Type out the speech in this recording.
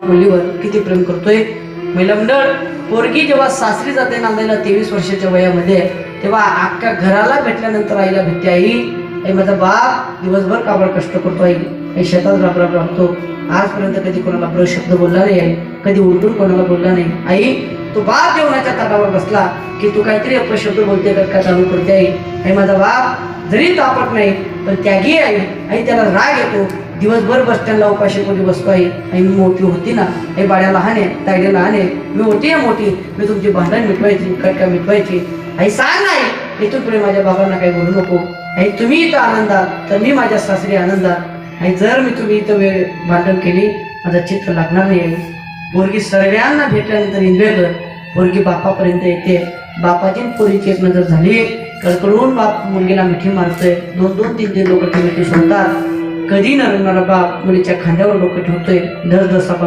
मुलीवर किती प्रेम करतोय। महिला मंडळ, पोरगी जेव्हा सासरी जाते नांदायला 23 वर्षाच्या वयामध्ये, तेव्हा अख्ख्या घराला भेटल्यानंतर आईला भेटते, आई माझा बाप दिवसभर काबड कष्ट करतो, आई शेतात राबतो, आजपर्यंत कधी कोणाला ब्र शब्द बोलला नाही, आई कधी उलटून कोणाला बोलला नाही। आई तो बाप जेवणाच्या ताटावर बसला की तू काहीतरी अपशब्द बोलते का चालू करते, आई माझा बाप जरी तापट नाही पण त्यागी आई त्याला राग येतो, दिवसभर बस स्टँडला उपाशी कोणी बसतो, आई मी मोठी होती ना, आई बाळ्या लहान आहे, ताईडे लहान आहे, मी होती आहे मोठी, मी तुमची भांडण मिटवायची, कटका मिटवायची, आई सांग नाही इथून पुढे माझ्या बाबांना काही बोलू नको, आई तुम्ही इथं आनंदात तर मी माझ्या सासरी आनंदात, आई जर मी तुम्ही इथं वेळ भांडण केली माझं चित्त लागणार नाही। आई पोरगी सर्वांना भेटल्यानंतर एन्जॉय कर, पोरगी बापापर्यंत येते, बापाची पोरीची एक नजर झाली कडकडून बाप मुलगीला मिठी मारतोय, 2-2-3 लोक ती मिठी सोडतात, कधी नरणारा बाप मुलीच्या खांद्यावर डोकं ठेवतोय, 10 बाप